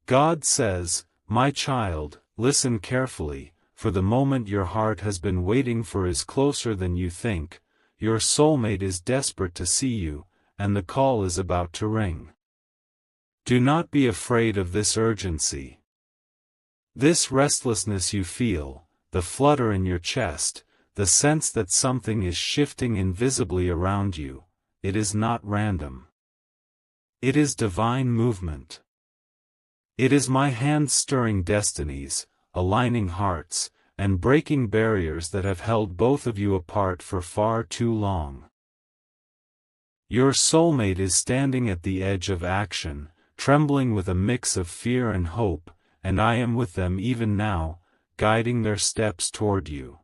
God says, "My child, listen carefully, for the moment your heart has been waiting for is closer than you think. Your soulmate is desperate to see you, and the call is about to ring. Do not be afraid of this urgency. This restlessness you feel, the flutter in your chest, the sense that something is shifting invisibly around you, it is not random. It is divine movement. It is my hand stirring destinies, aligning hearts, and breaking barriers that have held both of you apart for far too long. Your soulmate is standing at the edge of action, trembling with a mix of fear and hope, and I am with them even now, guiding their steps toward you.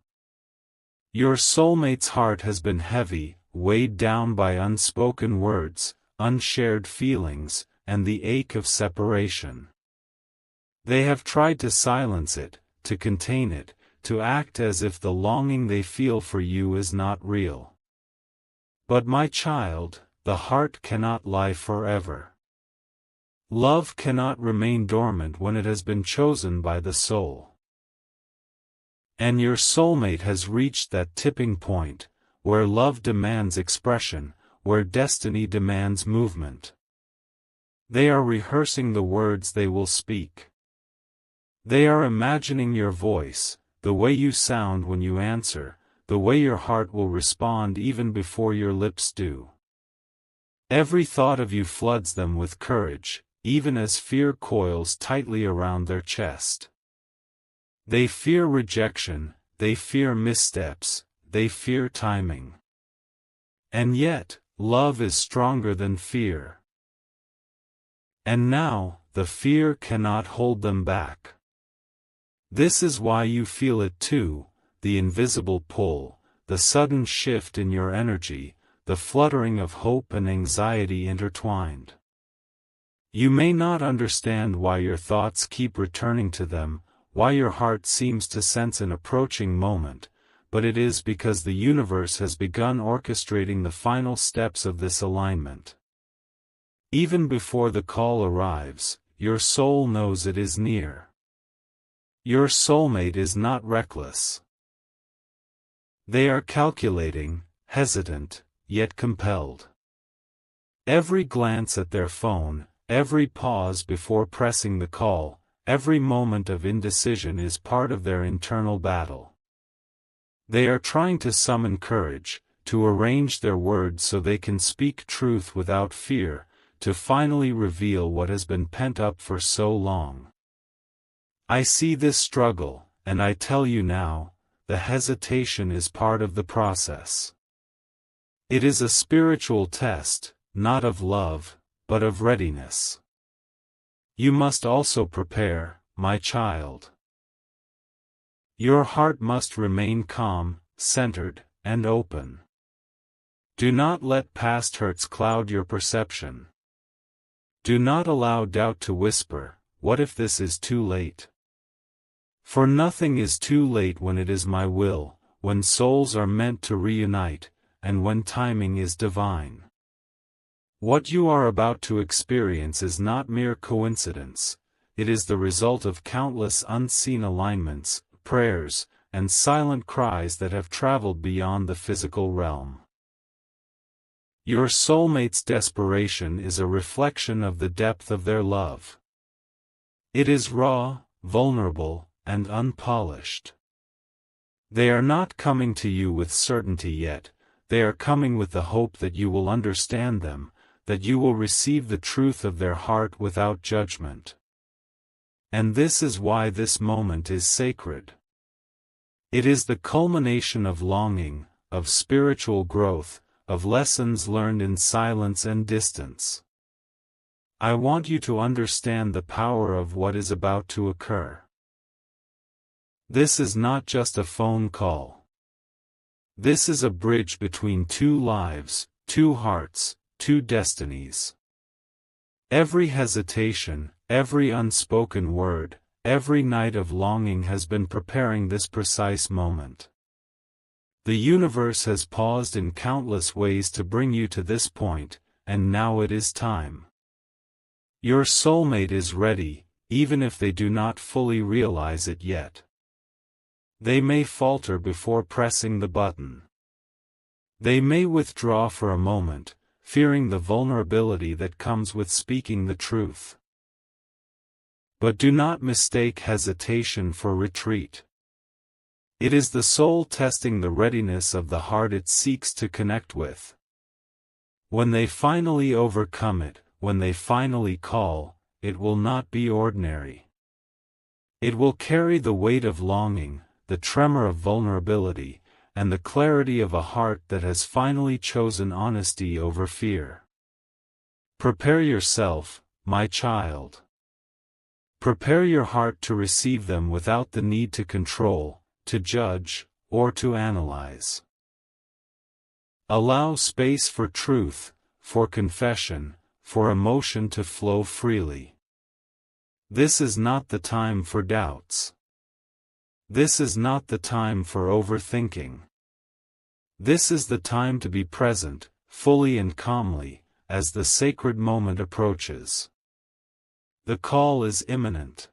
Your soulmate's heart has been heavy, weighed down by unspoken words, unshared feelings, and the ache of separation. They have tried to silence it, to contain it, to act as if the longing they feel for you is not real. But my child, the heart cannot lie forever. Love cannot remain dormant when it has been chosen by the soul. And your soulmate has reached that tipping point, where love demands expression, where destiny demands movement. They are rehearsing the words they will speak. They are imagining your voice, the way you sound when you answer, the way your heart will respond even before your lips do. Every thought of you floods them with courage, even as fear coils tightly around their chest. They fear rejection, they fear missteps, they fear timing. And yet, love is stronger than fear. And now, the fear cannot hold them back. This is why you feel it too, the invisible pull, the sudden shift in your energy, the fluttering of hope and anxiety intertwined. You may not understand why your thoughts keep returning to them, why your heart seems to sense an approaching moment, but it is because the universe has begun orchestrating the final steps of this alignment. Even before the call arrives, your soul knows it is near. Your soulmate is not reckless. They are calculating, hesitant, yet compelled. Every glance at their phone, every pause before pressing the call, every moment of indecision is part of their internal battle. They are trying to summon courage, to arrange their words so they can speak truth without fear, to finally reveal what has been pent up for so long. I see this struggle, and I tell you now, the hesitation is part of the process. It is a spiritual test, not of love, but of readiness. You must also prepare, my child. Your heart must remain calm, centered, and open. Do not let past hurts cloud your perception. Do not allow doubt to whisper, "What if this is too late?" For nothing is too late when it is my will, when souls are meant to reunite, and when timing is divine. What you are about to experience is not mere coincidence, it is the result of countless unseen alignments, prayers, and silent cries that have traveled beyond the physical realm. Your soulmate's desperation is a reflection of the depth of their love. It is raw, vulnerable, and unpolished. They are not coming to you with certainty yet, they are coming with the hope that you will understand them, that you will receive the truth of their heart without judgment. And this is why this moment is sacred. It is the culmination of longing, of spiritual growth, of lessons learned in silence and distance. I want you to understand the power of what is about to occur. This is not just a phone call. This is a bridge between two lives, two hearts, two destinies. Every hesitation, every unspoken word, every night of longing has been preparing this precise moment. The universe has paused in countless ways to bring you to this point, and now it is time. Your soulmate is ready, even if they do not fully realize it yet. They may falter before pressing the button. They may withdraw for a moment, fearing the vulnerability that comes with speaking the truth. But do not mistake hesitation for retreat. It is the soul testing the readiness of the heart it seeks to connect with. When they finally overcome it, when they finally call, it will not be ordinary. It will carry the weight of longing, the tremor of vulnerability, and the clarity of a heart that has finally chosen honesty over fear. Prepare yourself, my child. Prepare your heart to receive them without the need to control, to judge, or to analyze. Allow space for truth, for confession, for emotion to flow freely. This is not the time for doubts. This is not the time for overthinking. This is the time to be present, fully and calmly, as the sacred moment approaches. The call is imminent.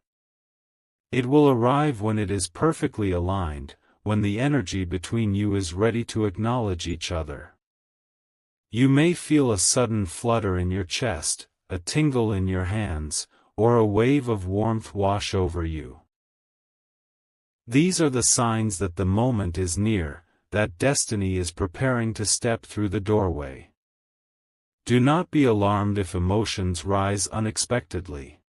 It will arrive when it is perfectly aligned, when the energy between you is ready to acknowledge each other. You may feel a sudden flutter in your chest, a tingle in your hands, or a wave of warmth wash over you. These are the signs that the moment is near, that destiny is preparing to step through the doorway. Do not be alarmed if emotions rise unexpectedly.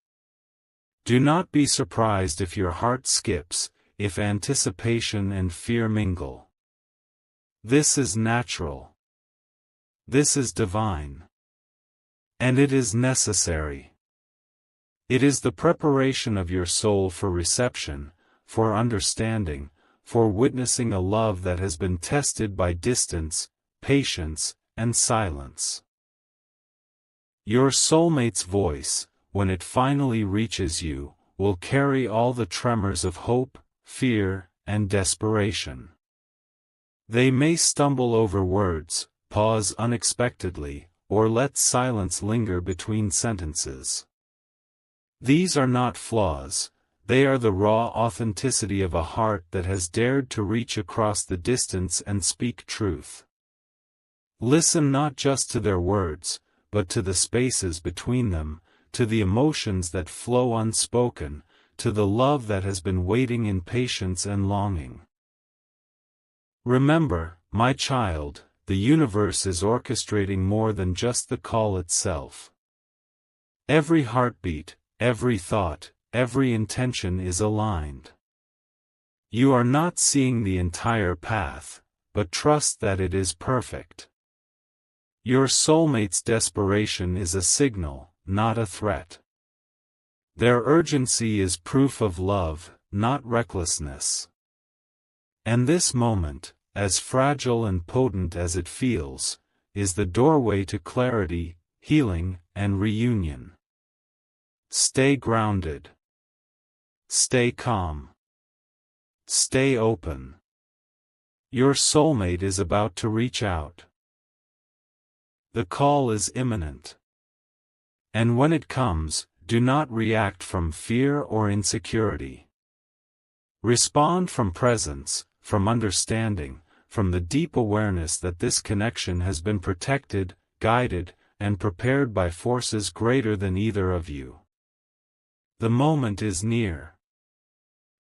Do not be surprised if your heart skips, if anticipation and fear mingle. This is natural. This is divine. And it is necessary. It is the preparation of your soul for reception, for understanding, for witnessing a love that has been tested by distance, patience, and silence. Your soulmate's voice, when it finally reaches you, will carry all the tremors of hope, fear, and desperation. They may stumble over words, pause unexpectedly, or let silence linger between sentences. These are not flaws, they are the raw authenticity of a heart that has dared to reach across the distance and speak truth. Listen not just to their words, but to the spaces between them, to the emotions that flow unspoken, to the love that has been waiting in patience and longing. Remember, my child, the universe is orchestrating more than just the call itself. Every heartbeat, every thought, every intention is aligned. You are not seeing the entire path, but trust that it is perfect. Your soulmate's desperation is a signal, not a threat. Their urgency is proof of love, not recklessness. And this moment, as fragile and potent as it feels, is the doorway to clarity, healing, and reunion. Stay grounded. Stay calm. Stay open. Your soulmate is about to reach out. The call is imminent. And when it comes, do not react from fear or insecurity. Respond from presence, from understanding, from the deep awareness that this connection has been protected, guided, and prepared by forces greater than either of you. The moment is near.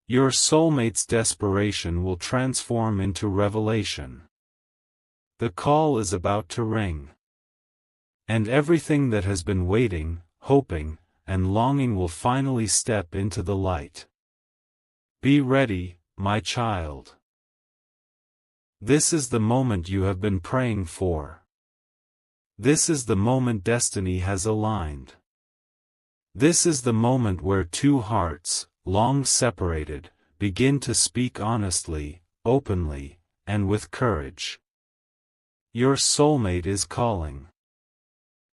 Your soulmate's desperation will transform into revelation. The call is about to ring. And everything that has been waiting, hoping, and longing will finally step into the light. Be ready, my child. This is the moment you have been praying for. This is the moment destiny has aligned. This is the moment where two hearts, long separated, begin to speak honestly, openly, and with courage. Your soulmate is calling.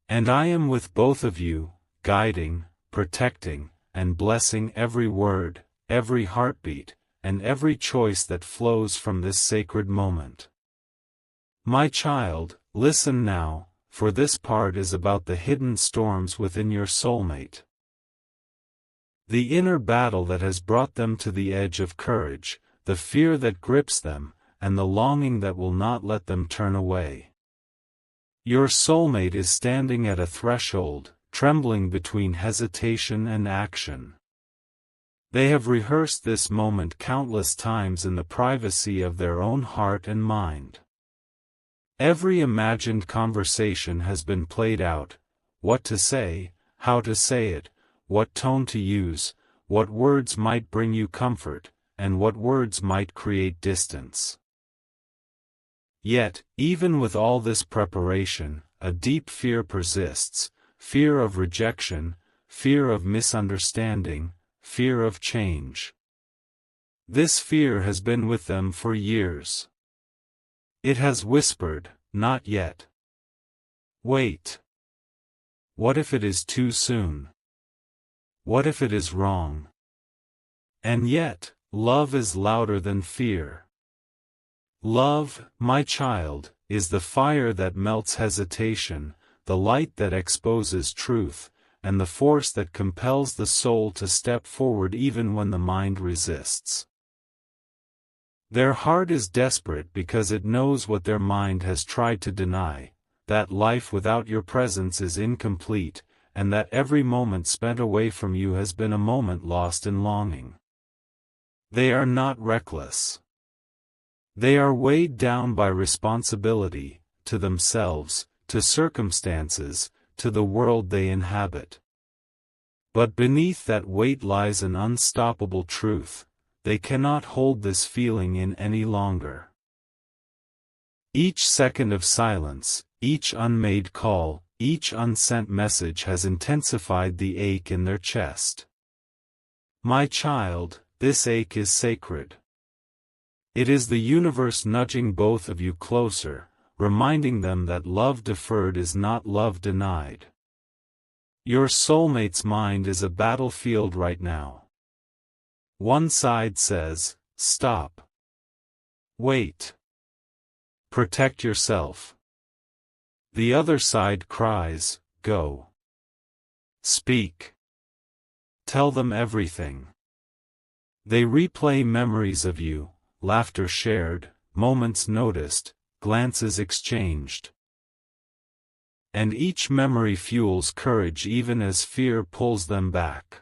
And I am with both of you, guiding, protecting, and blessing every word, every heartbeat, and every choice that flows from this sacred moment. My child, listen now, for this part is about the hidden storms within your soulmate. The inner battle that has brought them to the edge of courage, the fear that grips them, and the longing that will not let them turn away. Your soulmate is standing at a threshold, trembling between hesitation and action. They have rehearsed this moment countless times in the privacy of their own heart and mind. Every imagined conversation has been played out: what to say, how to say it, what tone to use, what words might bring you comfort, and what words might create distance. Yet, even with all this preparation, a deep fear persists: fear of rejection, fear of misunderstanding, fear of change. This fear has been with them for years. It has whispered, "Not yet. Wait. What if it is too soon? What if it is wrong?" And yet, love is louder than fear. Love, my child, is the fire that melts hesitation, the light that exposes truth, and the force that compels the soul to step forward even when the mind resists. Their heart is desperate because it knows what their mind has tried to deny, that life without your presence is incomplete, and that every moment spent away from you has been a moment lost in longing. They are not reckless. They are weighed down by responsibility, to themselves, to circumstances, to the world they inhabit. But beneath that weight lies an unstoppable truth: they cannot hold this feeling in any longer. Each second of silence, each unmade call, each unsent message has intensified the ache in their chest. My child, this ache is sacred. It is the universe nudging both of you closer, reminding them that love deferred is not love denied. Your soulmate's mind is a battlefield right now. One side says, "Stop. Wait. Protect yourself." The other side cries, "Go. Speak. Tell them everything." They replay memories of you, laughter shared, moments noticed, glances exchanged. And each memory fuels courage even as fear pulls them back.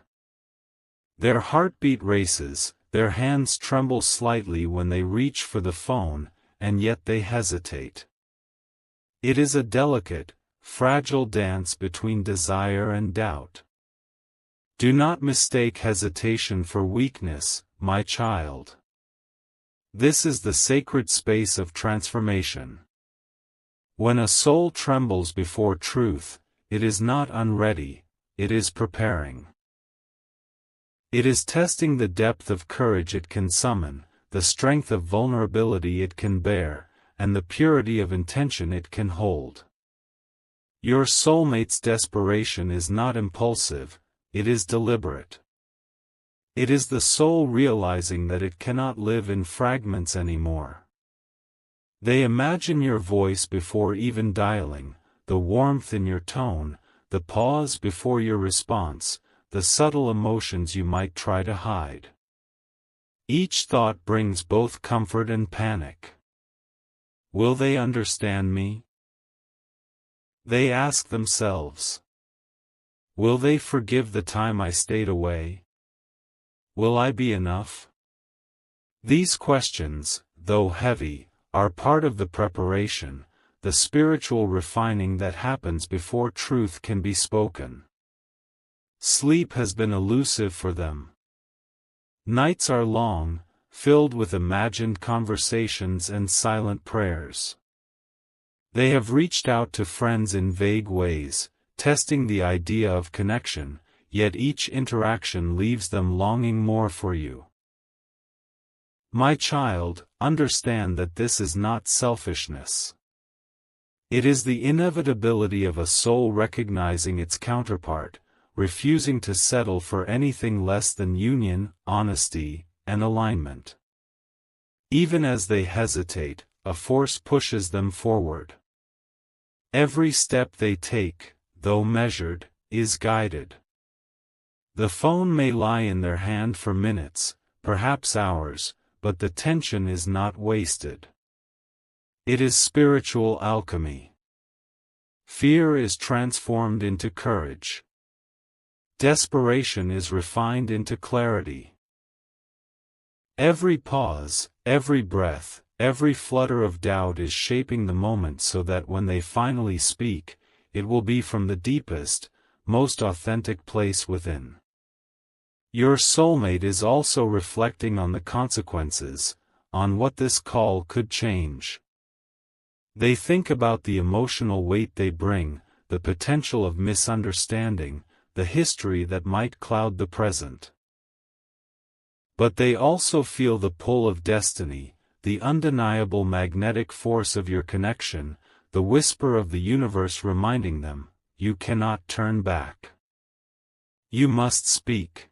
Their heartbeat races, their hands tremble slightly when they reach for the phone, and yet they hesitate. It is a delicate, fragile dance between desire and doubt. Do not mistake hesitation for weakness, my child. This is the sacred space of transformation. When a soul trembles before truth, it is not unready, it is preparing. It is testing the depth of courage it can summon, the strength of vulnerability it can bear, and the purity of intention it can hold. Your soulmate's desperation is not impulsive, it is deliberate. It is the soul realizing that it cannot live in fragments anymore. They imagine your voice before even dialing, the warmth in your tone, the pause before your response, the subtle emotions you might try to hide. Each thought brings both comfort and panic. Will they understand me? They ask themselves. Will they forgive the time I stayed away? Will I be enough? These questions, though heavy, are part of the preparation, the spiritual refining that happens before truth can be spoken. Sleep has been elusive for them. Nights are long, filled with imagined conversations and silent prayers. They have reached out to friends in vague ways, testing the idea of connection, yet each interaction leaves them longing more for you. My child, understand that this is not selfishness. It is the inevitability of a soul recognizing its counterpart, refusing to settle for anything less than union, honesty, and alignment. Even as they hesitate, a force pushes them forward. Every step they take, though measured, is guided. The phone may lie in their hand for minutes, perhaps hours, but the tension is not wasted. It is spiritual alchemy. Fear is transformed into courage. Desperation is refined into clarity. Every pause, every breath, every flutter of doubt is shaping the moment so that when they finally speak, it will be from the deepest, most authentic place within. Your soulmate is also reflecting on the consequences, on what this call could change. They think about the emotional weight they bring, the potential of misunderstanding, the history that might cloud the present. But they also feel the pull of destiny, the undeniable magnetic force of your connection, the whisper of the universe reminding them, you cannot turn back. You must speak.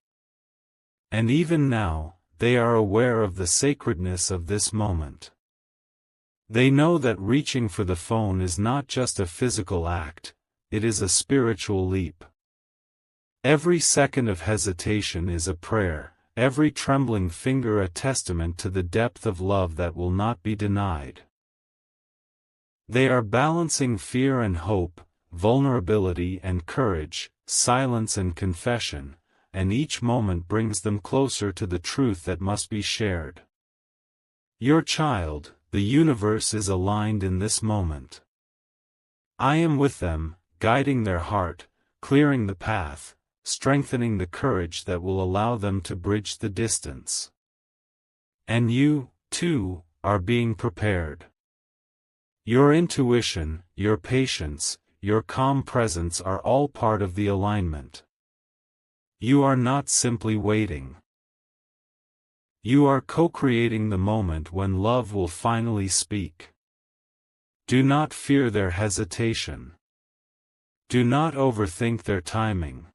And even now, they are aware of the sacredness of this moment. They know that reaching for the phone is not just a physical act, it is a spiritual leap. Every second of hesitation is a prayer, every trembling finger a testament to the depth of love that will not be denied. They are balancing fear and hope, vulnerability and courage, silence and confession, and each moment brings them closer to the truth that must be shared. Your child, the universe is aligned in this moment. I am with them, guiding their heart, clearing the path, strengthening the courage that will allow them to bridge the distance. And you, too, are being prepared. Your intuition, your patience, your calm presence are all part of the alignment. You are not simply waiting. You are co-creating the moment when love will finally speak. Do not fear their hesitation. Do not overthink their timing.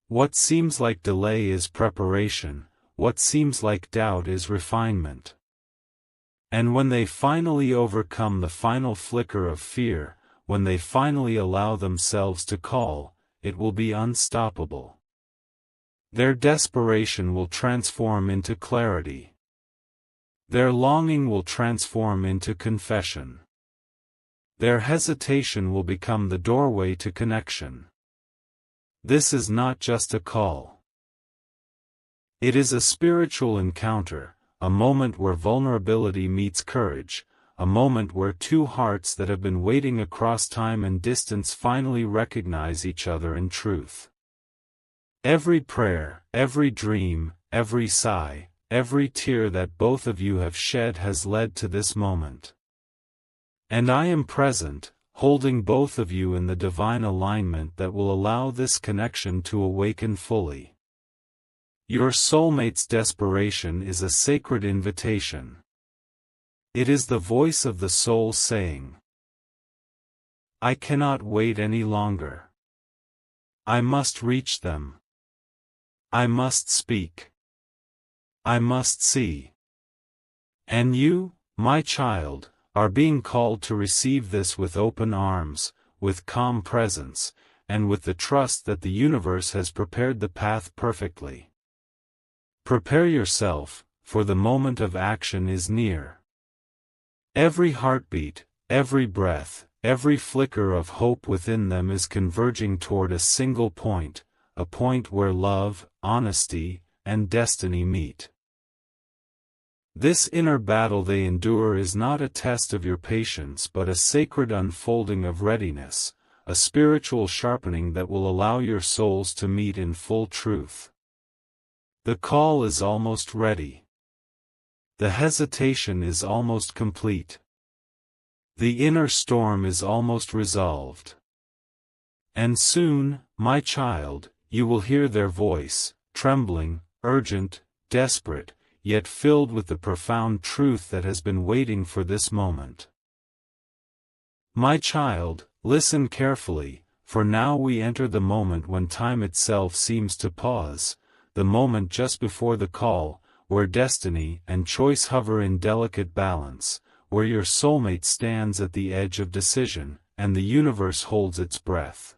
What seems like delay is preparation, what seems like doubt is refinement. And when they finally overcome the final flicker of fear, when they finally allow themselves to call, it will be unstoppable. Their desperation will transform into clarity. Their longing will transform into confession. Their hesitation will become the doorway to connection. This is not just a call. It is a spiritual encounter, a moment where vulnerability meets courage, a moment where two hearts that have been waiting across time and distance finally recognize each other in truth. Every prayer, every dream, every sigh, every tear that both of you have shed has led to this moment. And I am present, holding both of you in the divine alignment that will allow this connection to awaken fully. Your soulmate's desperation is a sacred invitation. It is the voice of the soul saying, I cannot wait any longer. I must reach them. I must speak. I must see. And you, my child, are being called to receive this with open arms, with calm presence, and with the trust that the universe has prepared the path perfectly. Prepare yourself, for the moment of action is near. Every heartbeat, every breath, every flicker of hope within them is converging toward a single point, a point where love, honesty, and destiny meet. This inner battle they endure is not a test of your patience but a sacred unfolding of readiness, a spiritual sharpening that will allow your souls to meet in full truth. The call is almost ready. The hesitation is almost complete. The inner storm is almost resolved. And soon, my child, you will hear their voice, trembling, urgent, desperate, yet filled with the profound truth that has been waiting for this moment. My child, listen carefully, for now we enter the moment when time itself seems to pause, the moment just before the call, where destiny and choice hover in delicate balance, where your soulmate stands at the edge of decision, and the universe holds its breath.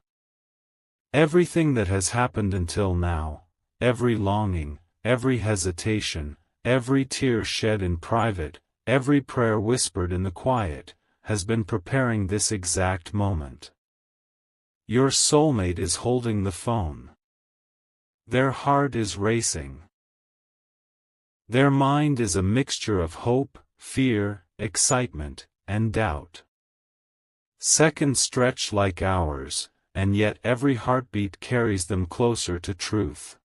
Everything that has happened until now, every longing, every hesitation, every tear shed in private, every prayer whispered in the quiet, has been preparing this exact moment. Your soulmate is holding the phone. Their heart is racing. Their mind is a mixture of hope, fear, excitement, and doubt. Seconds stretch like hours, and yet every heartbeat carries them closer to truth.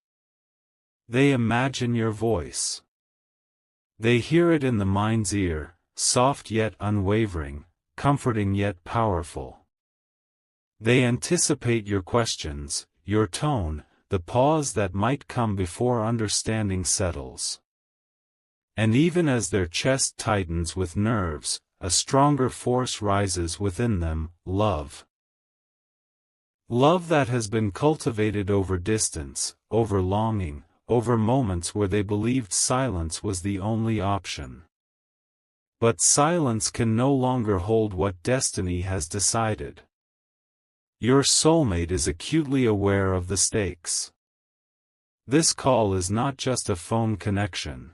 They imagine your voice. They hear it in the mind's ear, soft yet unwavering, comforting yet powerful. They anticipate your questions, your tone, the pause that might come before understanding settles. And even as their chest tightens with nerves, a stronger force rises within them, love. Love that has been cultivated over distance, over longing, over moments where they believed silence was the only option. But silence can no longer hold what destiny has decided. Your soulmate is acutely aware of the stakes. This call is not just a phone connection.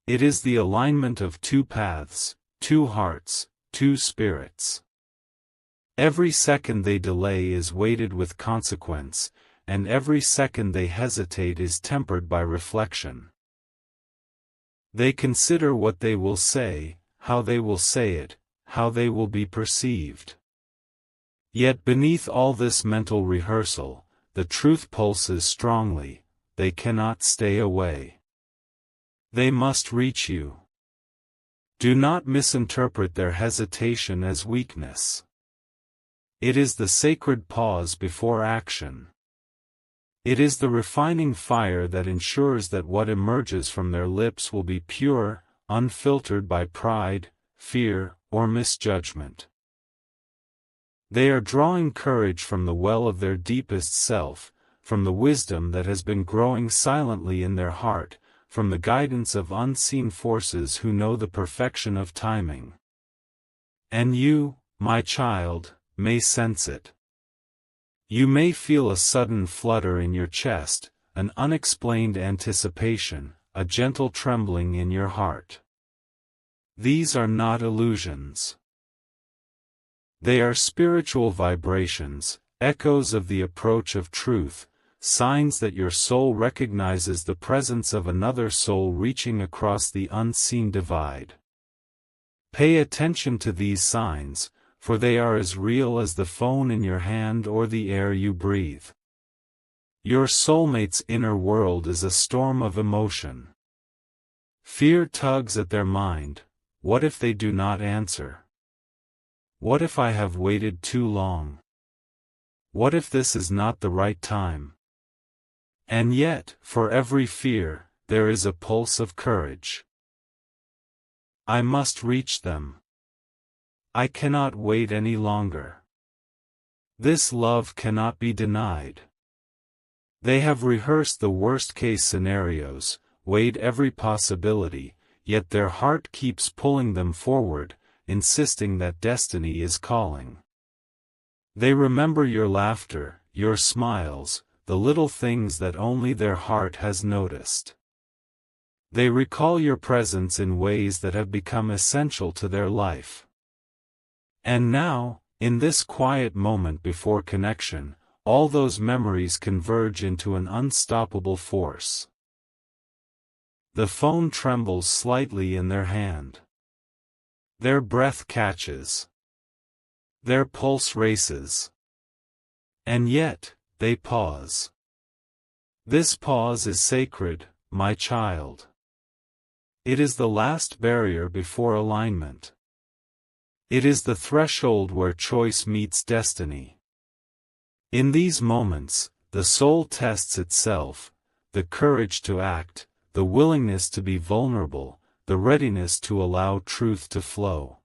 It is the alignment of two paths, two hearts, two spirits. Every second they delay is weighted with consequence, and every second they hesitate is tempered by reflection. They consider what they will say, how they will say it, how they will be perceived. Yet beneath all this mental rehearsal, the truth pulses strongly, they cannot stay away. They must reach you. Do not misinterpret their hesitation as weakness. It is the sacred pause before action. It is the refining fire that ensures that what emerges from their lips will be pure, unfiltered by pride, fear, or misjudgment. They are drawing courage from the well of their deepest self, from the wisdom that has been growing silently in their heart, from the guidance of unseen forces who know the perfection of timing. And you, my child, may sense it. You may feel a sudden flutter in your chest, an unexplained anticipation, a gentle trembling in your heart. These are not illusions. They are spiritual vibrations, echoes of the approach of truth, signs that your soul recognizes the presence of another soul reaching across the unseen divide. Pay attention to these signs, for they are as real as the phone in your hand or the air you breathe. Your soulmate's inner world is a storm of emotion. Fear tugs at their mind. What if they do not answer? What if I have waited too long? What if this is not the right time? And yet, for every fear, there is a pulse of courage. I must reach them. I cannot wait any longer. This love cannot be denied. They have rehearsed the worst-case scenarios, weighed every possibility, yet their heart keeps pulling them forward, insisting that destiny is calling. They remember your laughter, your smiles, the little things that only their heart has noticed. They recall your presence in ways that have become essential to their life. And now, in this quiet moment before connection, all those memories converge into an unstoppable force. The phone trembles slightly in their hand. Their breath catches. Their pulse races. And yet, they pause. This pause is sacred, my child. It is the last barrier before alignment. It is the threshold where choice meets destiny. In these moments, the soul tests itself, the courage to act, the willingness to be vulnerable, the readiness to allow truth to flow.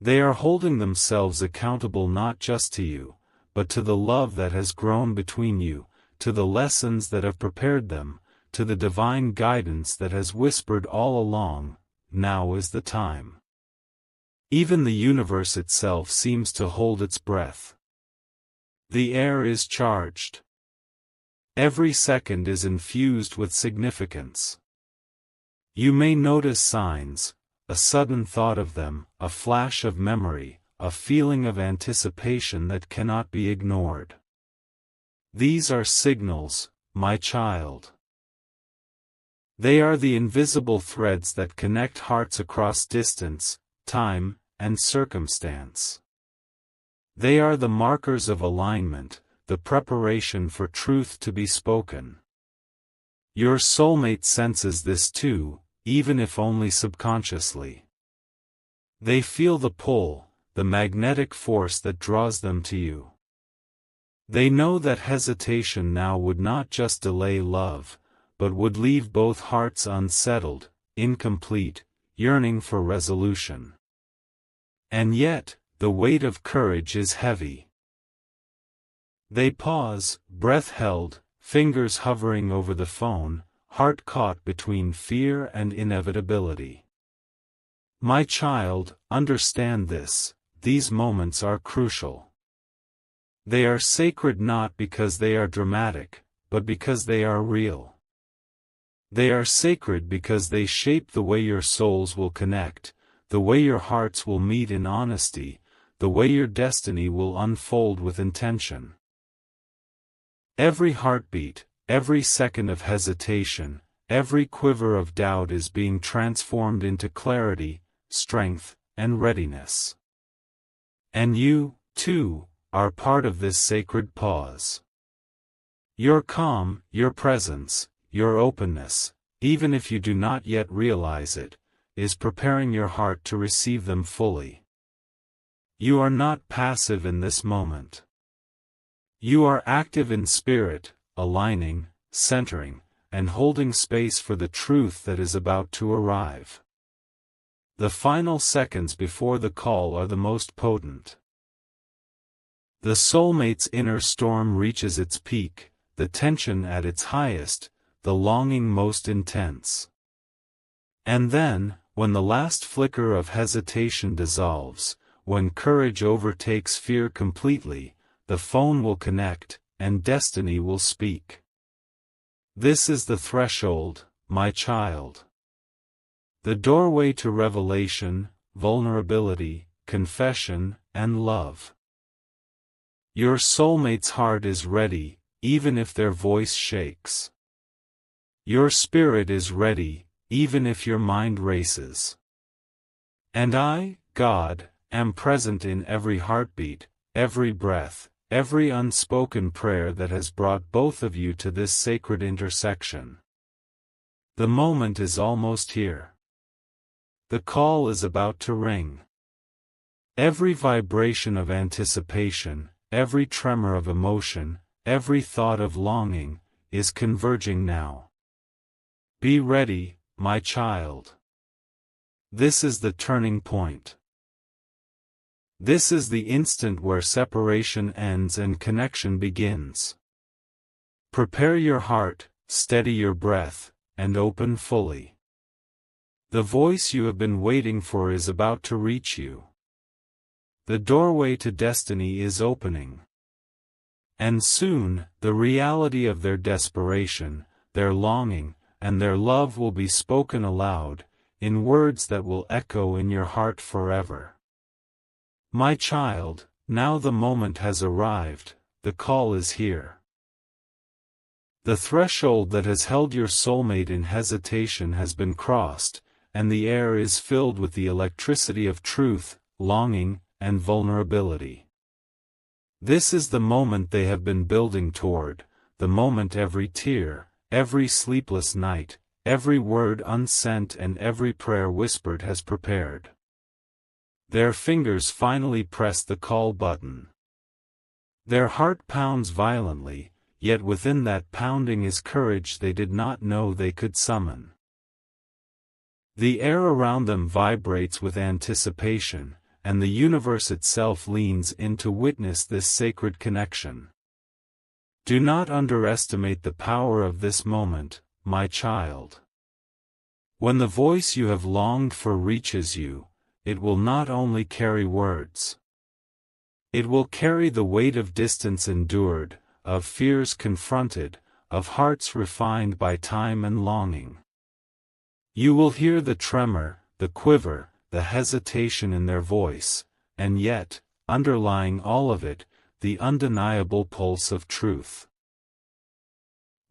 They are holding themselves accountable not just to you, but to the love that has grown between you, to the lessons that have prepared them, to the divine guidance that has whispered all along, now is the time. Even the universe itself seems to hold its breath. The air is charged. Every second is infused with significance. You may notice signs, a sudden thought of them, a flash of memory, a feeling of anticipation that cannot be ignored. These are signals, my child. They are the invisible threads that connect hearts across distance, time, and circumstance. They are the markers of alignment, the preparation for truth to be spoken. Your soulmate senses this too, even if only subconsciously. They feel the pull, the magnetic force that draws them to you. They know that hesitation now would not just delay love, but would leave both hearts unsettled, incomplete, yearning for resolution. And yet, the weight of courage is heavy. They pause, breath held, fingers hovering over the phone, heart caught between fear and inevitability. My child, understand this, these moments are crucial. They are sacred not because they are dramatic, but because they are real. They are sacred because they shape the way your souls will connect, the way your hearts will meet in honesty, the way your destiny will unfold with intention. Every heartbeat, every second of hesitation, every quiver of doubt is being transformed into clarity, strength, and readiness. And you, too, are part of this sacred pause. Your calm, your presence, your openness, even if you do not yet realize it, is preparing your heart to receive them fully. You are not passive in this moment. You are active in spirit, aligning, centering, and holding space for the truth that is about to arrive. The final seconds before the call are the most potent. The soulmate's inner storm reaches its peak, the tension at its highest, the longing most intense. And then, when the last flicker of hesitation dissolves, when courage overtakes fear completely, the phone will connect, and destiny will speak. This is the threshold, my child. The doorway to revelation, vulnerability, confession, and love. Your soulmate's heart is ready, even if their voice shakes. Your spirit is ready, even if your mind races. And I, God, am present in every heartbeat, every breath, every unspoken prayer that has brought both of you to this sacred intersection. The moment is almost here. The call is about to ring. Every vibration of anticipation, every tremor of emotion, every thought of longing, is converging now. Be ready, my child. This is the turning point. This is the instant where separation ends and connection begins. Prepare your heart, steady your breath, and open fully. The voice you have been waiting for is about to reach you. The doorway to destiny is opening. And soon, the reality of their desperation, their longing, and their love will be spoken aloud, in words that will echo in your heart forever. My child, now the moment has arrived, the call is here. The threshold that has held your soulmate in hesitation has been crossed, and the air is filled with the electricity of truth, longing, and vulnerability. This is the moment they have been building toward, the moment every tear, every sleepless night, every word unsent and every prayer whispered has prepared. Their fingers finally press the call button. Their heart pounds violently, yet within that pounding is courage they did not know they could summon. The air around them vibrates with anticipation, and the universe itself leans in to witness this sacred connection. Do not underestimate the power of this moment, my child. When the voice you have longed for reaches you, it will not only carry words. It will carry the weight of distance endured, of fears confronted, of hearts refined by time and longing. You will hear the tremor, the quiver, the hesitation in their voice, and yet, underlying all of it, the undeniable pulse of truth.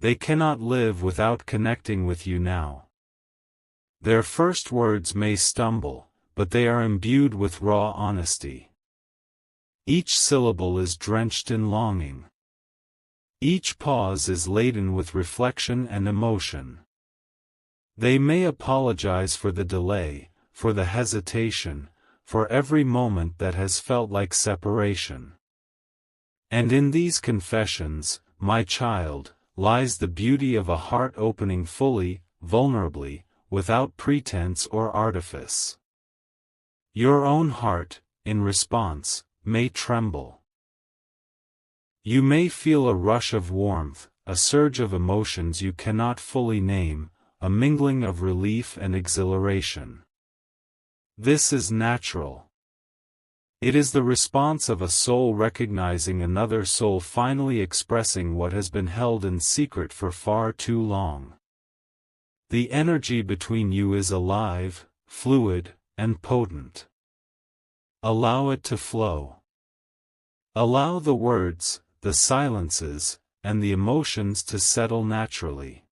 They cannot live without connecting with you now. Their first words may stumble, but they are imbued with raw honesty. Each syllable is drenched in longing. Each pause is laden with reflection and emotion. They may apologize for the delay, for the hesitation, for every moment that has felt like separation. And in these confessions, my child, lies the beauty of a heart opening fully, vulnerably, without pretense or artifice. Your own heart, in response, may tremble. You may feel a rush of warmth, a surge of emotions you cannot fully name, a mingling of relief and exhilaration. This is natural. It is the response of a soul recognizing another soul finally expressing what has been held in secret for far too long. The energy between you is alive, fluid, and potent. Allow it to flow. Allow the words, the silences, and the emotions to settle naturally.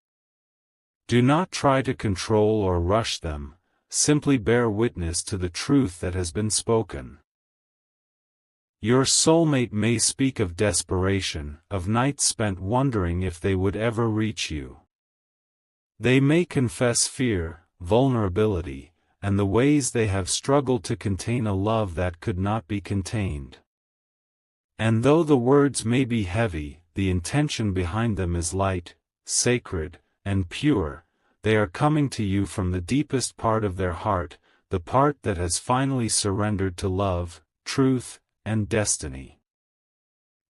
Do not try to control or rush them, simply bear witness to the truth that has been spoken. Your soulmate may speak of desperation, of nights spent wondering if they would ever reach you. They may confess fear, vulnerability, and the ways they have struggled to contain a love that could not be contained. And though the words may be heavy, the intention behind them is light, sacred, and pure. They are coming to you from the deepest part of their heart, the part that has finally surrendered to love, truth, and destiny.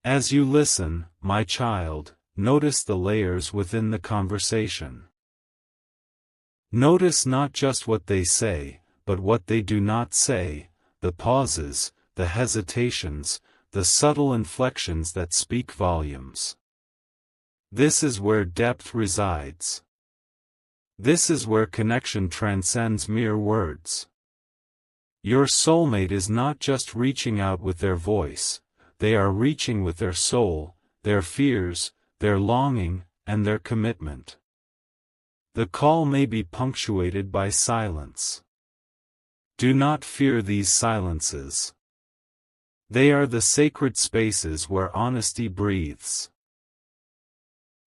As you listen, my child, notice the layers within the conversation. Notice not just what they say, but what they do not say, the pauses, the hesitations, the subtle inflections that speak volumes. This is where depth resides. This is where connection transcends mere words. Your soulmate is not just reaching out with their voice, they are reaching with their soul, their fears, their longing, and their commitment. The call may be punctuated by silence. Do not fear these silences. They are the sacred spaces where honesty breathes.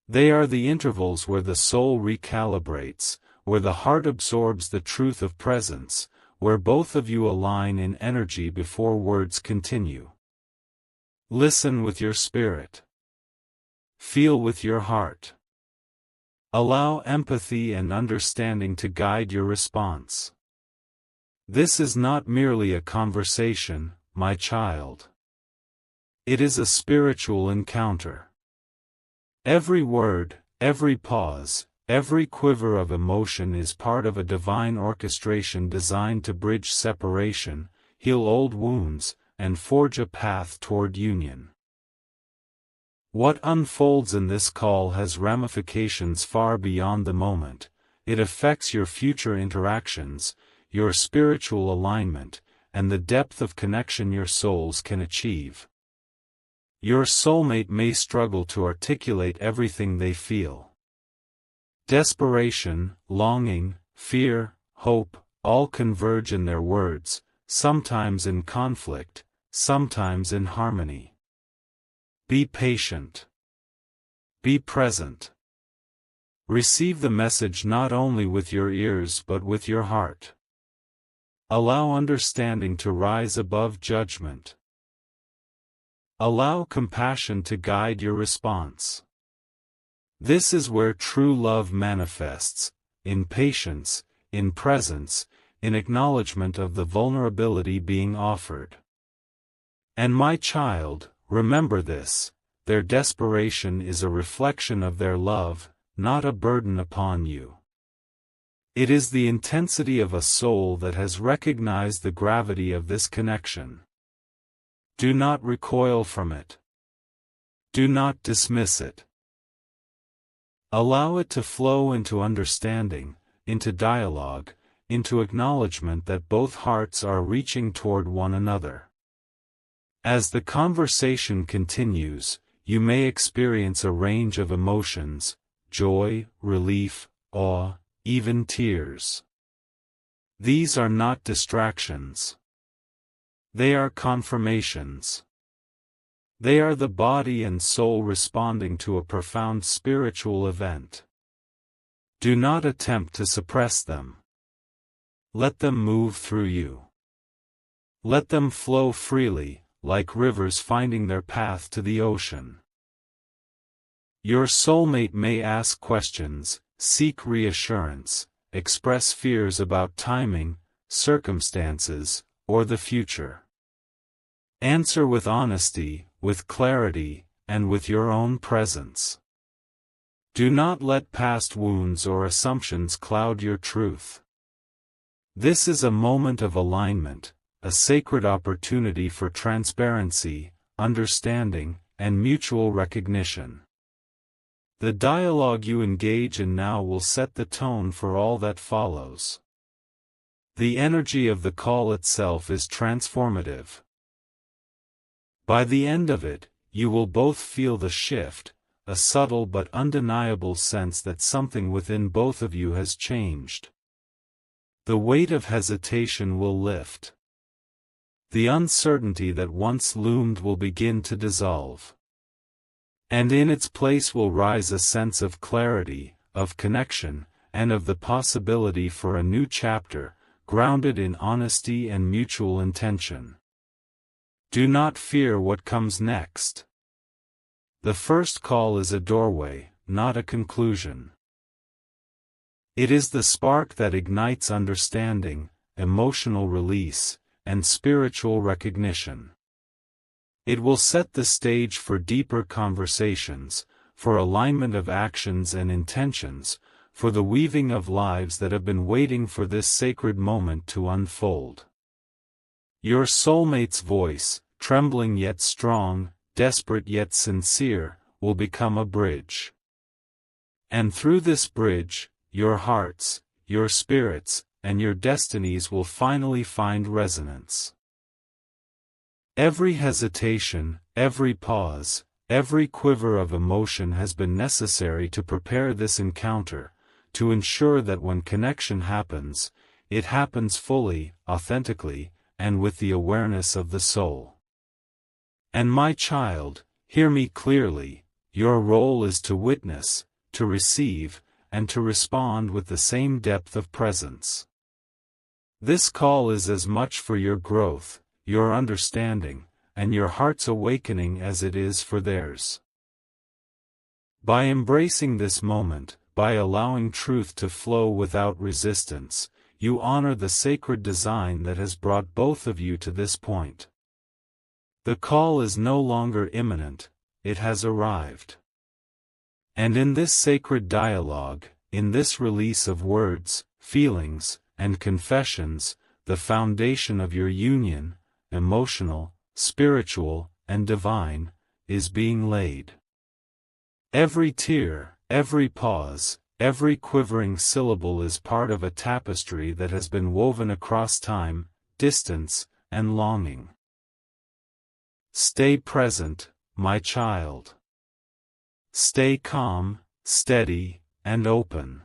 They are the intervals where the soul recalibrates, where the heart absorbs the truth of presence, where both of you align in energy before words continue. Listen with your spirit. Feel with your heart. Allow empathy and understanding to guide your response. This is not merely a conversation, my child. It is a spiritual encounter. Every word, every pause, every quiver of emotion is part of a divine orchestration designed to bridge separation, heal old wounds, and forge a path toward union. What unfolds in this call has ramifications far beyond the moment. It affects your future interactions, your spiritual alignment, and the depth of connection your souls can achieve. Your soulmate may struggle to articulate everything they feel. Desperation, longing, fear, hope, all converge in their words, sometimes in conflict, sometimes in harmony. Be patient. Be present. Receive the message not only with your ears but with your heart. Allow understanding to rise above judgment. Allow compassion to guide your response. This is where true love manifests, in patience, in presence, in acknowledgement of the vulnerability being offered. And my child, remember this, their desperation is a reflection of their love, not a burden upon you. It is the intensity of a soul that has recognized the gravity of this connection. Do not recoil from it. Do not dismiss it. Allow it to flow into understanding, into dialogue, into acknowledgement that both hearts are reaching toward one another. As the conversation continues, you may experience a range of emotions: joy, relief, awe, even tears. These are not distractions. They are confirmations. They are the body and soul responding to a profound spiritual event. Do not attempt to suppress them. Let them move through you. Let them flow freely, like rivers finding their path to the ocean. Your soulmate may ask questions, seek reassurance, express fears about timing, circumstances, or the future. Answer with honesty, with clarity, and with your own presence. Do not let past wounds or assumptions cloud your truth. This is a moment of alignment, a sacred opportunity for transparency, understanding, and mutual recognition. The dialogue you engage in now will set the tone for all that follows. The energy of the call itself is transformative. By the end of it, you will both feel the shift, a subtle but undeniable sense that something within both of you has changed. The weight of hesitation will lift. The uncertainty that once loomed will begin to dissolve. And in its place will rise a sense of clarity, of connection, and of the possibility for a new chapter, grounded in honesty and mutual intention. Do not fear what comes next. The first call is a doorway, not a conclusion. It is the spark that ignites understanding, emotional release, and spiritual recognition. It will set the stage for deeper conversations, for alignment of actions and intentions, for the weaving of lives that have been waiting for this sacred moment to unfold. Your soulmate's voice, trembling yet strong, desperate yet sincere, will become a bridge. And through this bridge, your hearts, your spirits, and your destinies will finally find resonance. Every hesitation, every pause, every quiver of emotion has been necessary to prepare this encounter, to ensure that when connection happens, it happens fully, authentically, and with the awareness of the soul. And my child, hear me clearly, your role is to witness, to receive, and to respond with the same depth of presence. This call is as much for your growth, your understanding, and your heart's awakening as it is for theirs. By embracing this moment, by allowing truth to flow without resistance, you honor the sacred design that has brought both of you to this point. The call is no longer imminent, it has arrived. And in this sacred dialogue, in this release of words, feelings, and confessions, the foundation of your union, emotional, spiritual, and divine, is being laid. Every tear, every pause, every quivering syllable is part of a tapestry that has been woven across time, distance, and longing. Stay present, my child. Stay calm, steady, and open.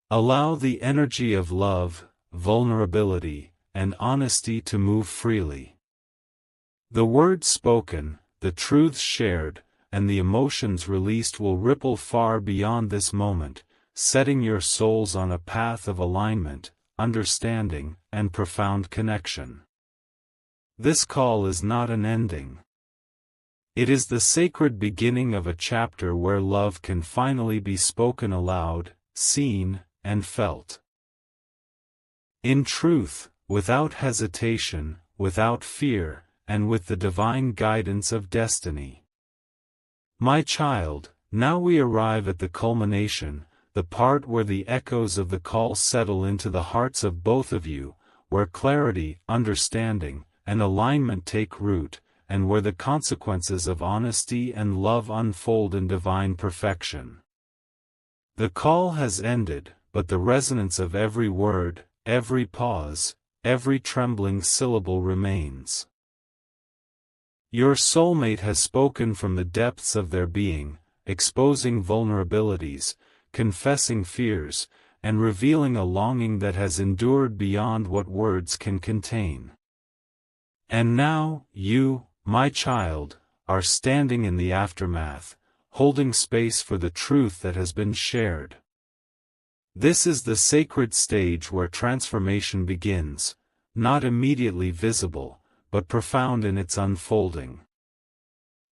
Allow the energy of love, vulnerability, and honesty to move freely. The words spoken, the truths shared, and the emotions released will ripple far beyond this moment, setting your souls on a path of alignment, understanding, and profound connection. This call is not an ending. It is the sacred beginning of a chapter where love can finally be spoken aloud, seen, and felt. In truth, without hesitation, without fear, and with the divine guidance of destiny. My child, now we arrive at the culmination, the part where the echoes of the call settle into the hearts of both of you, where clarity, understanding, and alignment take root, and where the consequences of honesty and love unfold in divine perfection. The call has ended, but the resonance of every word, every pause, every trembling syllable remains. Your soulmate has spoken from the depths of their being, exposing vulnerabilities, confessing fears, and revealing a longing that has endured beyond what words can contain. And now, you, my child, are standing in the aftermath, holding space for the truth that has been shared. This is the sacred stage where transformation begins, not immediately visible, but profound in its unfolding.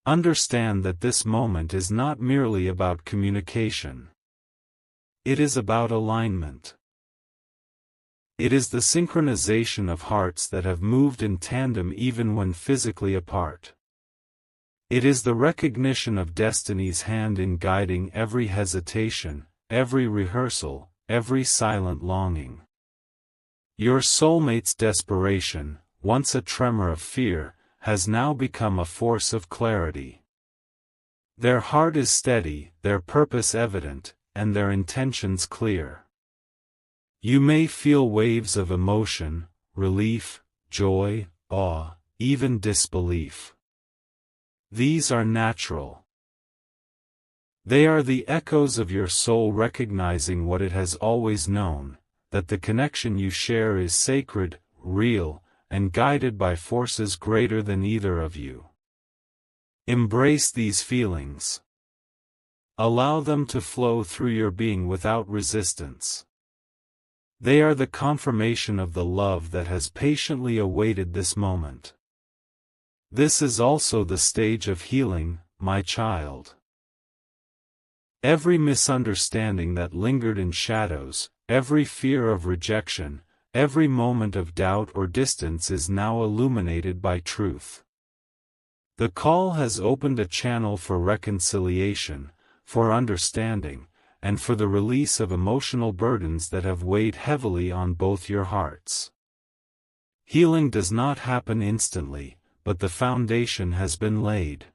Understand that this moment is not merely about communication. It is about alignment. It is the synchronization of hearts that have moved in tandem even when physically apart. It is the recognition of destiny's hand in guiding every hesitation, every rehearsal, every silent longing. Your soulmate's desperation, once a tremor of fear, has now become a force of clarity. Their heart is steady, their purpose evident, and their intentions clear. You may feel waves of emotion, relief, joy, awe, even disbelief. These are natural. They are the echoes of your soul recognizing what it has always known, that the connection you share is sacred, real, and guided by forces greater than either of you. Embrace these feelings. Allow them to flow through your being without resistance. They are the confirmation of the love that has patiently awaited this moment. This is also the stage of healing, my child. Every misunderstanding that lingered in shadows, every fear of rejection, every moment of doubt or distance is now illuminated by truth. The call has opened a channel for reconciliation, for understanding, and for the release of emotional burdens that have weighed heavily on both your hearts. Healing does not happen instantly, but the foundation has been laid.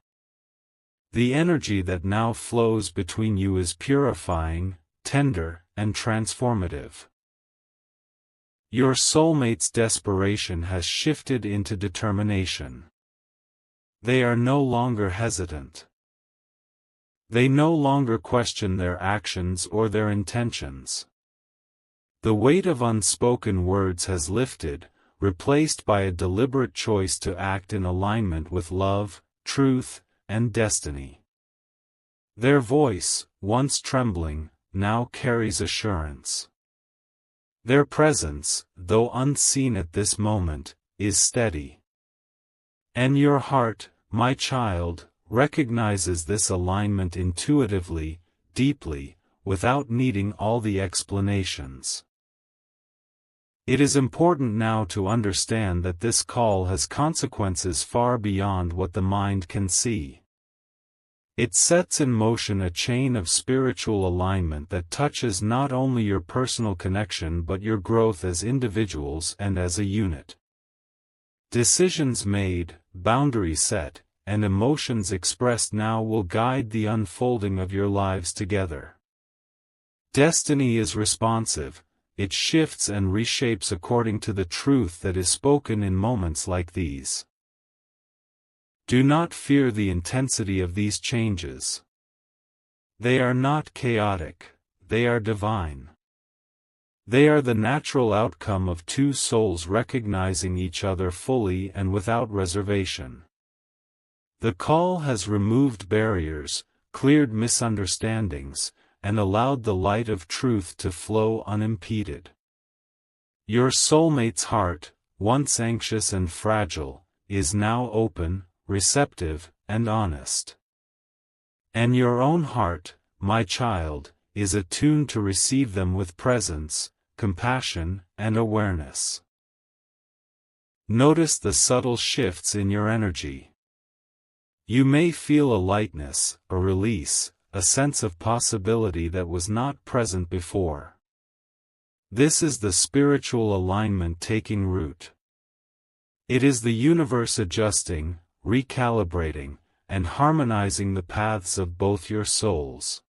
The energy that now flows between you is purifying, tender, and transformative. Your soulmate's desperation has shifted into determination. They are no longer hesitant. They no longer question their actions or their intentions. The weight of unspoken words has lifted, replaced by a deliberate choice to act in alignment with love, truth, and destiny. Their voice, once trembling, now carries assurance. Their presence, though unseen at this moment, is steady. And your heart, my child, recognizes this alignment intuitively, deeply, without needing all the explanations. It is important now to understand that this call has consequences far beyond what the mind can see. It sets in motion a chain of spiritual alignment that touches not only your personal connection but your growth as individuals and as a unit. Decisions made, boundaries set, and emotions expressed now will guide the unfolding of your lives together. Destiny is responsive, it shifts and reshapes according to the truth that is spoken in moments like these. Do not fear the intensity of these changes. They are not chaotic, they are divine. They are the natural outcome of two souls recognizing each other fully and without reservation. The call has removed barriers, cleared misunderstandings, and allowed the light of truth to flow unimpeded. Your soulmate's heart, once anxious and fragile, is now open, receptive, and honest. And your own heart, my child, is attuned to receive them with presence, compassion, and awareness. Notice the subtle shifts in your energy. You may feel a lightness, a release, a sense of possibility that was not present before. This is the spiritual alignment taking root. It is the universe adjusting, recalibrating, and harmonizing the paths of both your souls.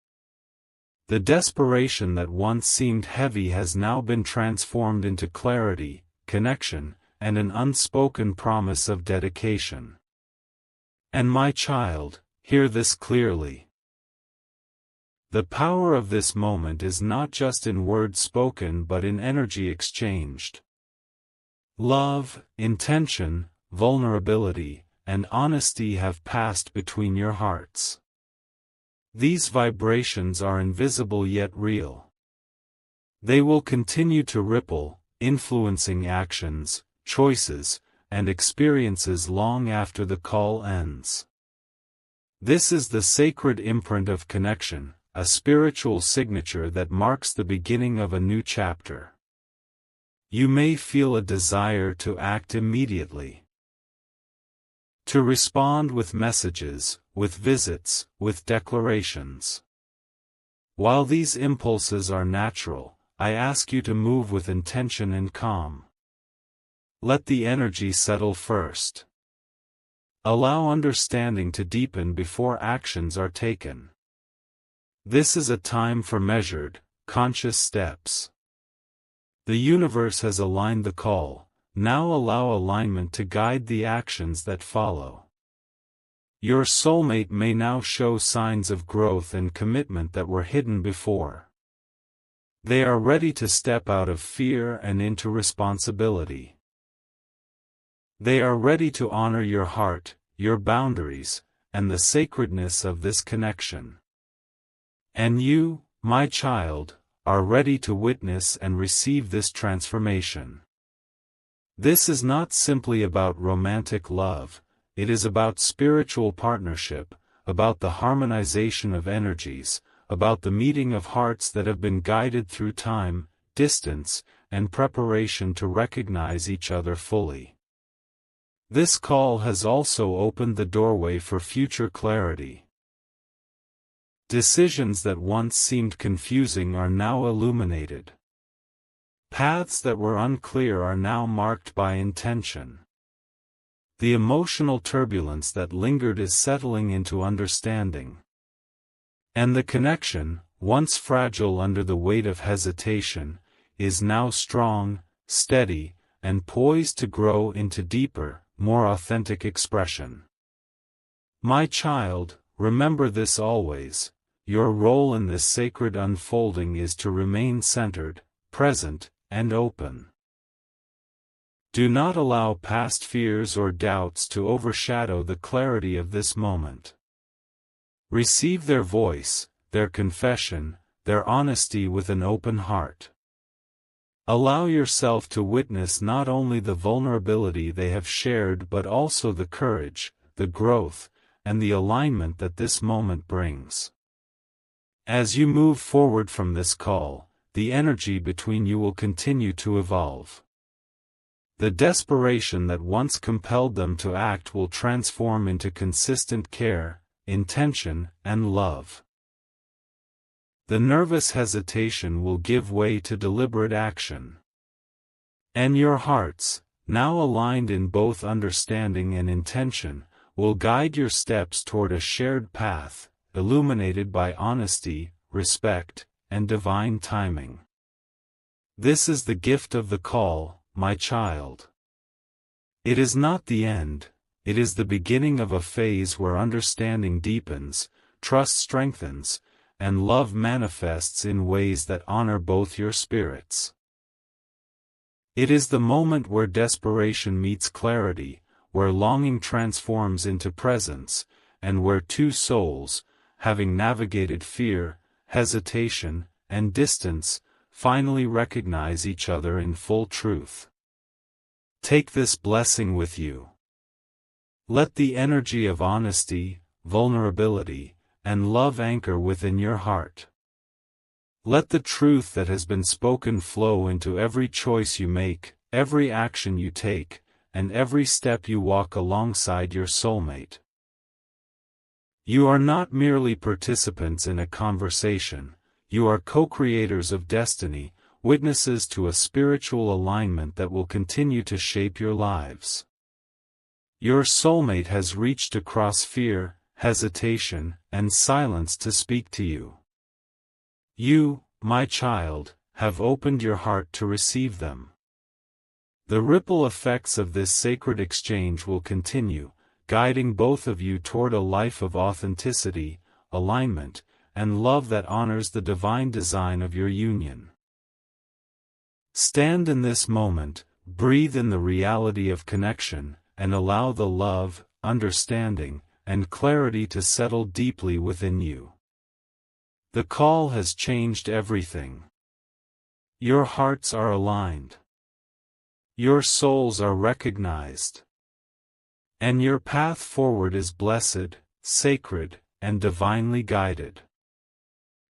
The desperation that once seemed heavy has now been transformed into clarity, connection, and an unspoken promise of dedication. And my child, hear this clearly. The power of this moment is not just in words spoken but in energy exchanged. Love, intention, vulnerability, and honesty have passed between your hearts. These vibrations are invisible yet real. They will continue to ripple, influencing actions, choices, and experiences long after the call ends. This is the sacred imprint of connection, a spiritual signature that marks the beginning of a new chapter. You may feel a desire to act immediately. To respond with messages, with visits, with declarations. While these impulses are natural, I ask you to move with intention and calm. Let the energy settle first. Allow understanding to deepen before actions are taken. This is a time for measured, conscious steps. The universe has aligned the call, now allow alignment to guide the actions that follow. Your soulmate may now show signs of growth and commitment that were hidden before. They are ready to step out of fear and into responsibility. They are ready to honor your heart, your boundaries, and the sacredness of this connection. And you, my child, are ready to witness and receive this transformation. This is not simply about romantic love, it is about spiritual partnership, about the harmonization of energies, about the meeting of hearts that have been guided through time, distance, and preparation to recognize each other fully. This call has also opened the doorway for future clarity. Decisions that once seemed confusing are now illuminated. Paths that were unclear are now marked by intention. The emotional turbulence that lingered is settling into understanding. And the connection, once fragile under the weight of hesitation, is now strong, steady, and poised to grow into deeper, more authentic expression. My child, remember this always. Your role in this sacred unfolding is to remain centered, present, and open. Do not allow past fears or doubts to overshadow the clarity of this moment. Receive their voice, their confession, their honesty with an open heart. Allow yourself to witness not only the vulnerability they have shared but also the courage, the growth, and the alignment that this moment brings. As you move forward from this call, the energy between you will continue to evolve. The desperation that once compelled them to act will transform into consistent care, intention, and love. The nervous hesitation will give way to deliberate action. And your hearts, now aligned in both understanding and intention, will guide your steps toward a shared path, illuminated by honesty, respect, and divine timing. This is the gift of the call, my child. It is not the end, it is the beginning of a phase where understanding deepens, trust strengthens, and love manifests in ways that honor both your spirits. It is the moment where desperation meets clarity, where longing transforms into presence, and where two souls, having navigated fear, hesitation, and distance, finally recognize each other in full truth. Take this blessing with you. Let the energy of honesty, vulnerability, and love anchor within your heart. Let the truth that has been spoken flow into every choice you make, every action you take, and every step you walk alongside your soulmate. You are not merely participants in a conversation, you are co-creators of destiny, witnesses to a spiritual alignment that will continue to shape your lives. Your soulmate has reached across fear, hesitation, and silence to speak to you. You, my child, have opened your heart to receive them. The ripple effects of this sacred exchange will continue, guiding both of you toward a life of authenticity, alignment, and love that honors the divine design of your union. Stand in this moment, breathe in the reality of connection, and allow the love, understanding, and clarity to settle deeply within you. The call has changed everything. Your hearts are aligned. Your souls are recognized. And your path forward is blessed, sacred, and divinely guided.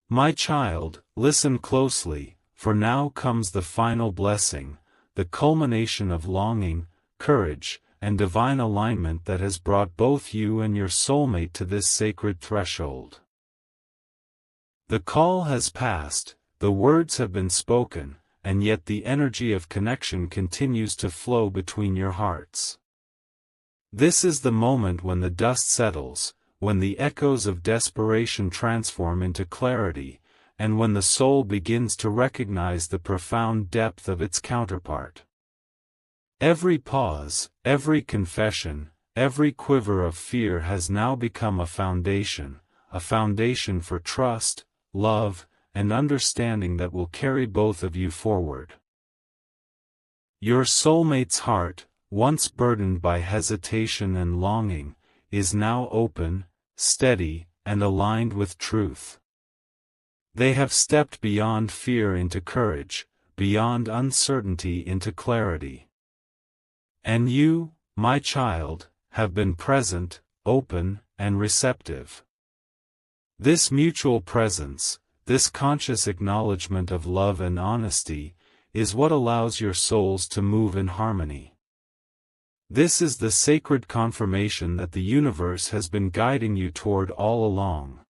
My child, listen closely, for now comes the final blessing, the culmination of longing, courage, and divine alignment that has brought both you and your soulmate to this sacred threshold. The call has passed, the words have been spoken, and yet the energy of connection continues to flow between your hearts. This is the moment when the dust settles, when the echoes of desperation transform into clarity, and when the soul begins to recognize the profound depth of its counterpart. Every pause, every confession, every quiver of fear has now become a foundation for trust, love, and understanding that will carry both of you forward. Your soulmate's heart, once burdened by hesitation and longing, is now open, steady, and aligned with truth. They have stepped beyond fear into courage, beyond uncertainty into clarity. And you, my child, have been present, open, and receptive. This mutual presence, this conscious acknowledgement of love and honesty, is what allows your souls to move in harmony. This is the sacred confirmation that the universe has been guiding you toward all along.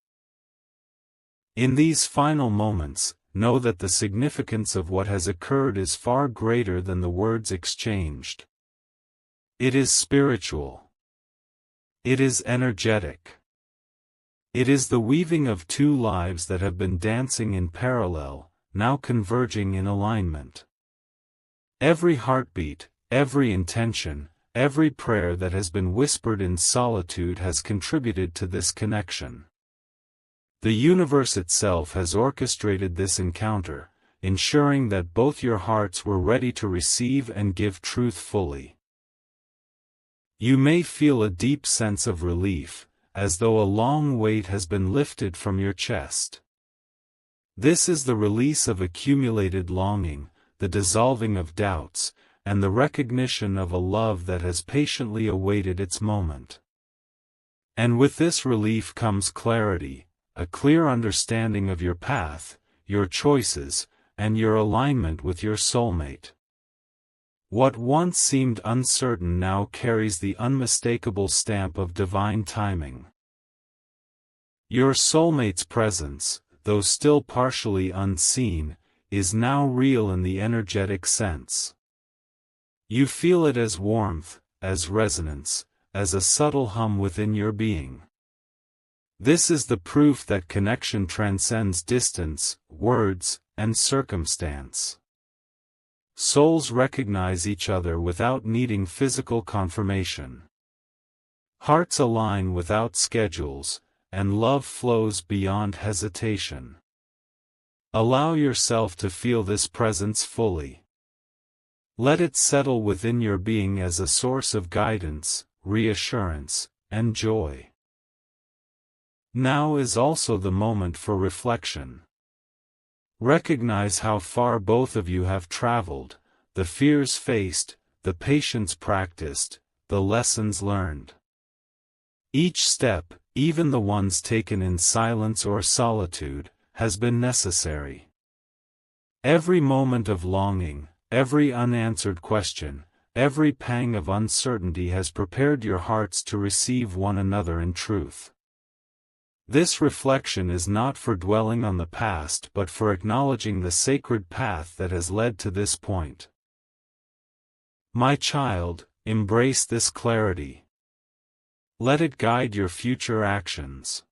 In these final moments, know that the significance of what has occurred is far greater than the words exchanged. It is spiritual. It is energetic. It is the weaving of two lives that have been dancing in parallel, now converging in alignment. Every heartbeat, every intention, every prayer that has been whispered in solitude has contributed to this connection. The universe itself has orchestrated this encounter, ensuring that both your hearts were ready to receive and give truth fully. You may feel a deep sense of relief, as though a long weight has been lifted from your chest. This is the release of accumulated longing, the dissolving of doubts, and the recognition of a love that has patiently awaited its moment. And with this relief comes clarity, a clear understanding of your path, your choices, and your alignment with your soulmate. What once seemed uncertain now carries the unmistakable stamp of divine timing. Your soulmate's presence, though still partially unseen, is now real in the energetic sense. You feel it as warmth, as resonance, as a subtle hum within your being. This is the proof that connection transcends distance, words, and circumstance. Souls recognize each other without needing physical confirmation. Hearts align without schedules, and love flows beyond hesitation. Allow yourself to feel this presence fully. Let it settle within your being as a source of guidance, reassurance, and joy. Now is also the moment for reflection. Recognize how far both of you have traveled, the fears faced, the patience practiced, the lessons learned. Each step, even the ones taken in silence or solitude, has been necessary. Every moment of longing, every unanswered question, every pang of uncertainty has prepared your hearts to receive one another in truth. This reflection is not for dwelling on the past but for acknowledging the sacred path that has led to this point. My child, embrace this clarity. Let it guide your future actions.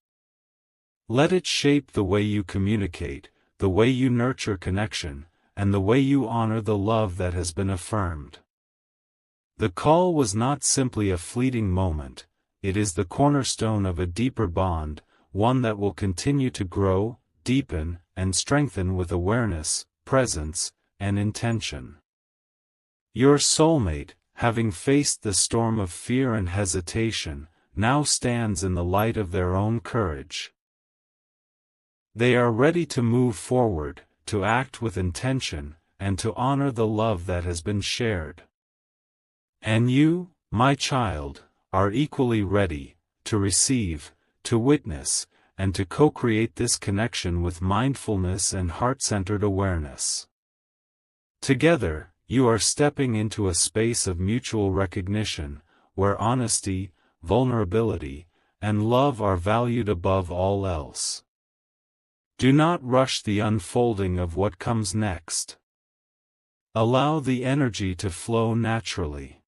Let it shape the way you communicate, the way you nurture connection, and the way you honor the love that has been affirmed. The call was not simply a fleeting moment, it is the cornerstone of a deeper bond, one that will continue to grow, deepen, and strengthen with awareness, presence, and intention. Your soulmate, having faced the storm of fear and hesitation, now stands in the light of their own courage. They are ready to move forward, to act with intention, and to honor the love that has been shared. And you, my child, are equally ready, to receive, to witness, and to co-create this connection with mindfulness and heart-centered awareness. Together, you are stepping into a space of mutual recognition, where honesty, vulnerability, and love are valued above all else. Do not rush the unfolding of what comes next. Allow the energy to flow naturally.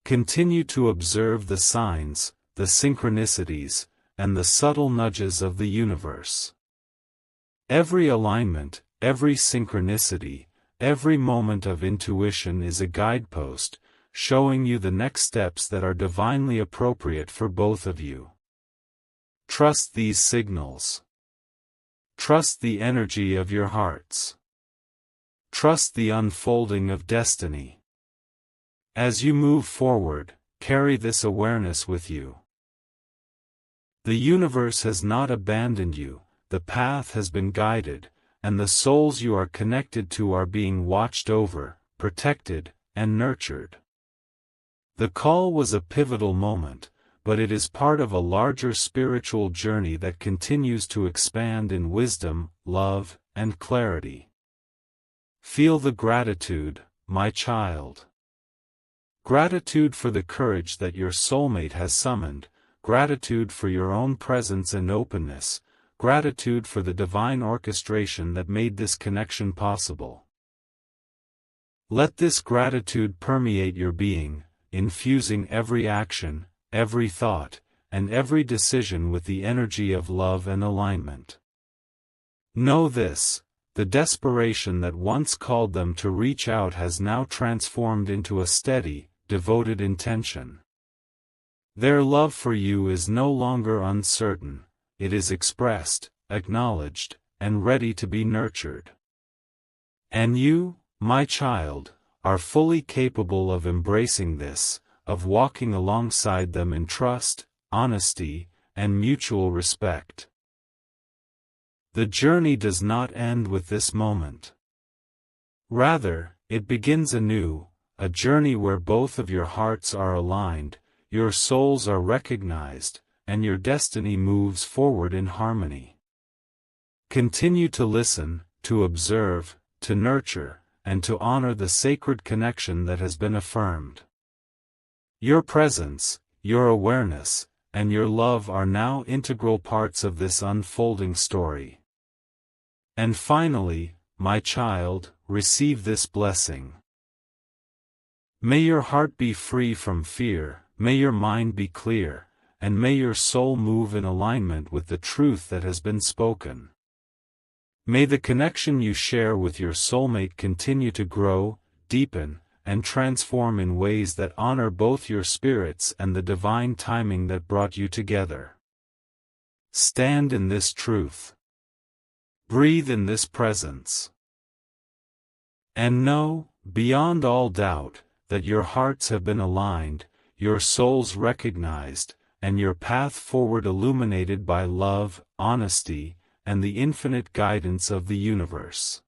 Continue to observe the signs, the synchronicities, and the subtle nudges of the universe. Every alignment, every synchronicity, every moment of intuition is a guidepost, showing you the next steps that are divinely appropriate for both of you. Trust these signals. Trust the energy of your hearts. Trust the unfolding of destiny. As you move forward, carry this awareness with you. The universe has not abandoned you, the path has been guided, and the souls you are connected to are being watched over, protected, and nurtured. The call was a pivotal moment, but it is part of a larger spiritual journey that continues to expand in wisdom, love, and clarity. Feel the gratitude, my child. Gratitude for the courage that your soulmate has summoned, gratitude for your own presence and openness, gratitude for the divine orchestration that made this connection possible. Let this gratitude permeate your being, infusing every action, every thought, and every decision with the energy of love and alignment. Know this, the desperation that once called them to reach out has now transformed into a steady, devoted intention. Their love for you is no longer uncertain, it is expressed, acknowledged, and ready to be nurtured. And you, my child, are fully capable of embracing this, of walking alongside them in trust, honesty, and mutual respect. The journey does not end with this moment. Rather, it begins anew, a journey where both of your hearts are aligned, your souls are recognized, and your destiny moves forward in harmony. Continue to listen, to observe, to nurture, and to honor the sacred connection that has been affirmed. Your presence, your awareness, and your love are now integral parts of this unfolding story. And finally, my child, receive this blessing. May your heart be free from fear, may your mind be clear, and may your soul move in alignment with the truth that has been spoken. May the connection you share with your soulmate continue to grow, deepen, and transform in ways that honor both your spirits and the divine timing that brought you together. Stand in this truth. Breathe in this presence. And know, beyond all doubt, that your hearts have been aligned, your souls recognized, and your path forward illuminated by love, honesty, and the infinite guidance of the universe.